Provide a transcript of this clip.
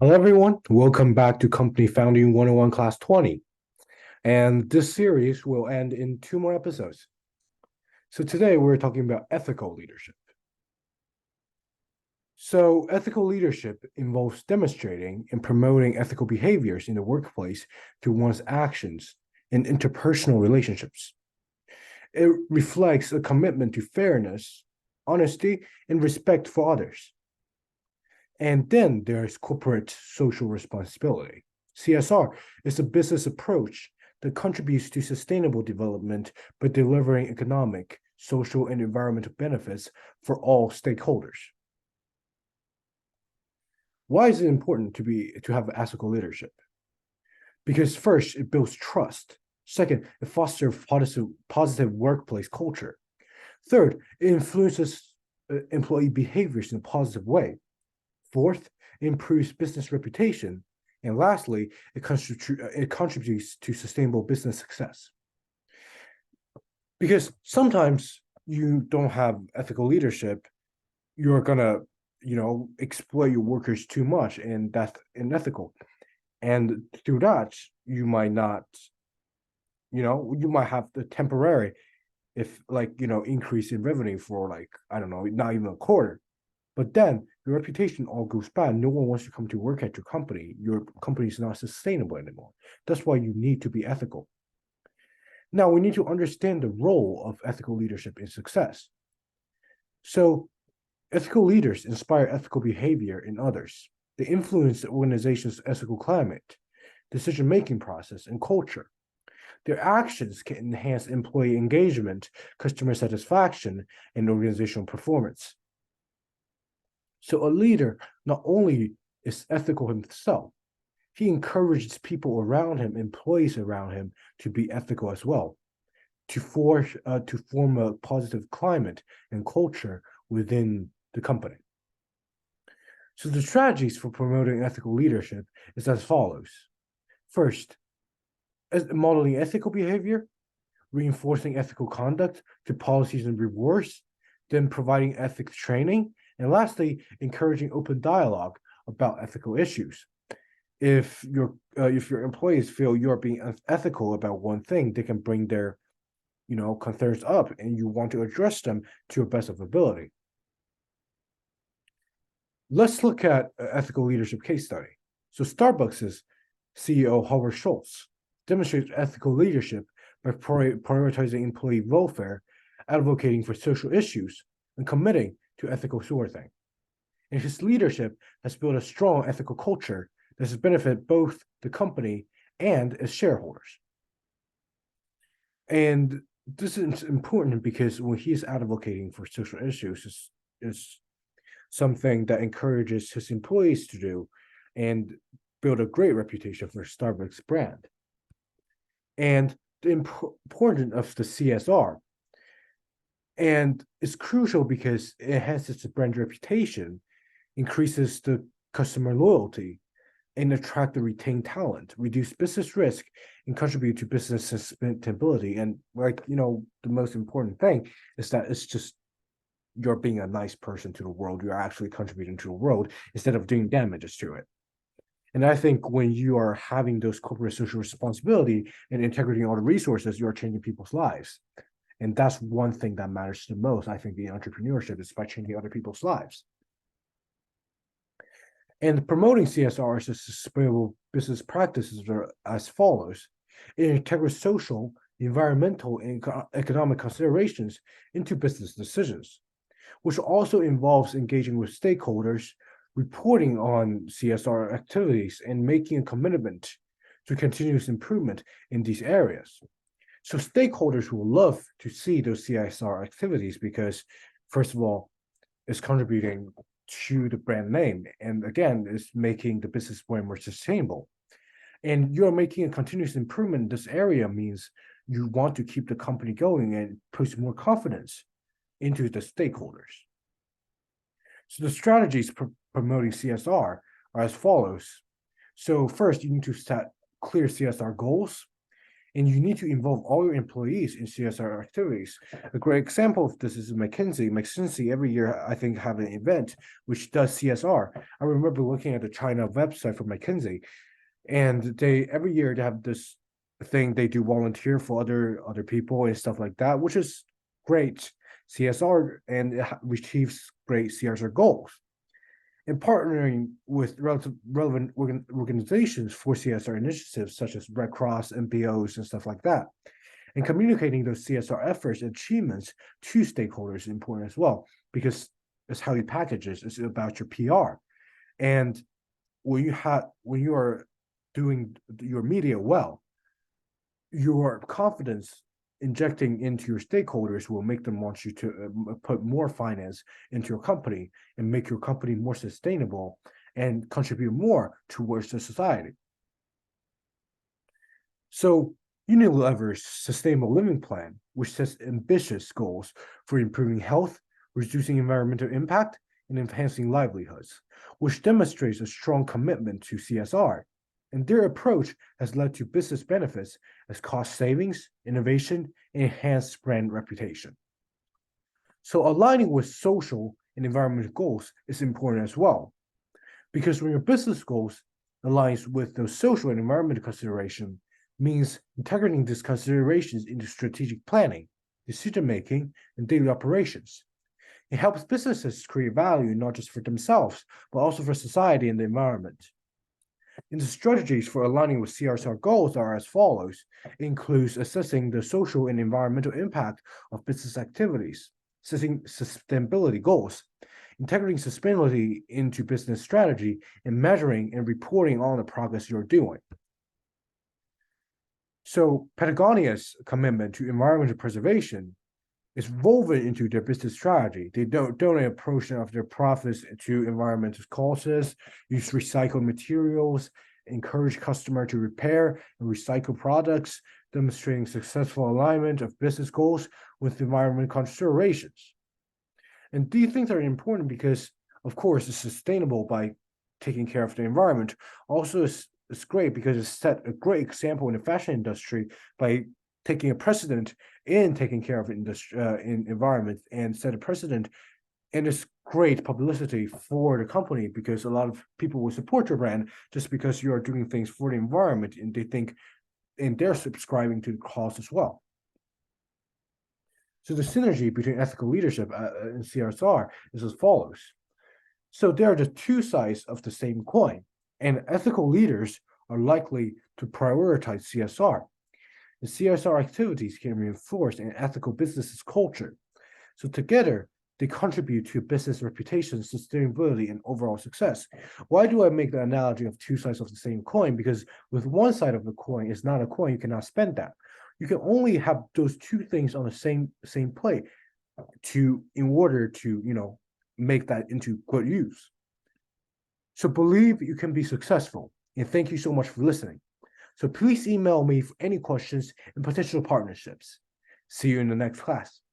Hello, everyone. Welcome back to Company Founding 101 Class 20. And this series will end in two more episodes. So today we're talking about ethical leadership. So ethical leadership involves demonstrating and promoting ethical behaviors in the workplace through one's actions and interpersonal relationships. It reflects a commitment to fairness, honesty, and respect for others. And then there's corporate social responsibility. CSR is a business approach that contributes to sustainable development by delivering economic, social, and environmental benefits for all stakeholders. Why is it important to have ethical leadership? Because first, it builds trust. Second, it fosters positive workplace culture. Third, it influences employee behaviors in a positive way. Fourth, it improves business reputation. And lastly, it contributes to sustainable business success. Because sometimes you don't have ethical leadership, you're gonna, exploit your workers too much, and that's unethical. And through that, you might not, you might have the temporary, if increase in revenue for like, I don't know, not even a quarter. But then your reputation all goes bad. No one wants to come to work at your company. Your company is not sustainable anymore. That's why you need to be ethical. Now, we need to understand the role of ethical leadership in success. So, ethical leaders inspire ethical behavior in others. They influence the organization's ethical climate, decision-making process, and culture. Their actions can enhance employee engagement, customer satisfaction, and organizational performance. So a leader not only is ethical himself, he encourages people around him, employees around him, to be ethical as well, to form a positive climate and culture within the company. So the strategies for promoting ethical leadership is as follows. First, as modeling ethical behavior, reinforcing ethical conduct through policies and rewards, then providing ethics training, and lastly, encouraging open dialogue about ethical issues. If your employees feel you're being unethical about one thing, they can bring their concerns up, and you want to address them to your best of ability. Let's look at an ethical leadership case study. So Starbucks' CEO Howard Schultz demonstrates ethical leadership by prioritizing employee welfare, advocating for social issues, and committing to ethical sourcing. And his leadership has built a strong ethical culture that has benefited both the company and its shareholders. And this is important because when he is advocating for social issues, is something that encourages his employees to do and build a great reputation for Starbucks brand. And the importance of the CSR, and it's crucial because it enhances the brand reputation, increases the customer loyalty, and attract and retain talent, reduce business risk, and contribute to business sustainability. And the most important thing is that it's just you're being a nice person to the world. You're actually contributing to the world instead of doing damages to it. And I think when you are having those corporate social responsibility and integrity in all the resources, you are changing people's lives. And that's one thing that matters the most, I think, in entrepreneurship is by changing other people's lives. And promoting CSR as sustainable business practices are as follows. It integrates social, environmental, and economic considerations into business decisions, which also involves engaging with stakeholders, reporting on CSR activities, and making a commitment to continuous improvement in these areas. So stakeholders will love to see those CSR activities because, first of all, it's contributing to the brand name. And again, it's making the business more sustainable. And you're making a continuous improvement in this area means you want to keep the company going and push more confidence into the stakeholders. So the strategies for promoting CSR are as follows. So first, you need to set clear CSR goals And you need to involve all your employees in CSR activities. A great example of this is McKinsey. McKinsey every year, I think, have an event which does CSR. I remember looking at the China website for McKinsey, and they every year they have this thing they do volunteer for other people and stuff like that, which is great CSR, and it achieves great CSR goals. And partnering with relevant organizations for CSR initiatives such as Red Cross, NPOs, and stuff like that. And communicating those CSR efforts and achievements to stakeholders is important as well, because it's how you package it. It's about your PR. And when you are doing your media well, your confidence injecting into your stakeholders will make them want you to put more finance into your company and make your company more sustainable and contribute more towards the society. So Unilever's Sustainable Living Plan, which sets ambitious goals for improving health, reducing environmental impact, and enhancing livelihoods, which demonstrates a strong commitment to CSR. And their approach has led to business benefits as cost savings, innovation, and enhanced brand reputation. So aligning with social and environmental goals is important as well, because when your business goals aligns with those social and environmental consideration, means integrating these considerations into strategic planning, decision-making, and daily operations. It helps businesses create value not just for themselves, but also for society and the environment. And the strategies for aligning with CSR goals are as follows. It includes assessing the social and environmental impact of business activities, setting sustainability goals, integrating sustainability into business strategy, and measuring and reporting on the progress you're doing. So Patagonia's commitment to environmental preservation is woven into their business strategy. They don't donate a portion of their profits to environmental causes, use recycled materials, encourage customers to repair and recycle products, demonstrating successful alignment of business goals with environmental considerations. And these things are important because, of course, it's sustainable by taking care of the environment. Also, it's great because it set a great example in the fashion industry by taking a precedent in taking care of industry in environment, and set a precedent, and it's great publicity for the company because a lot of people will support your brand just because you are doing things for the environment, and they think, and they're subscribing to the cause as well. So the synergy between ethical leadership and CSR is as follows. So there are the two sides of the same coin, and ethical leaders are likely to prioritize CSR. The CSR activities can reinforce an ethical business culture. So together, they contribute to business reputation, sustainability, and overall success. Why do I make the analogy of two sides of the same coin? Because with one side of the coin is not a coin, you cannot spend that. You can only have those two things on the same plate in order to make that into good use. So believe you can be successful, and thank you so much for listening. So please email me for any questions and potential partnerships. See you in the next class.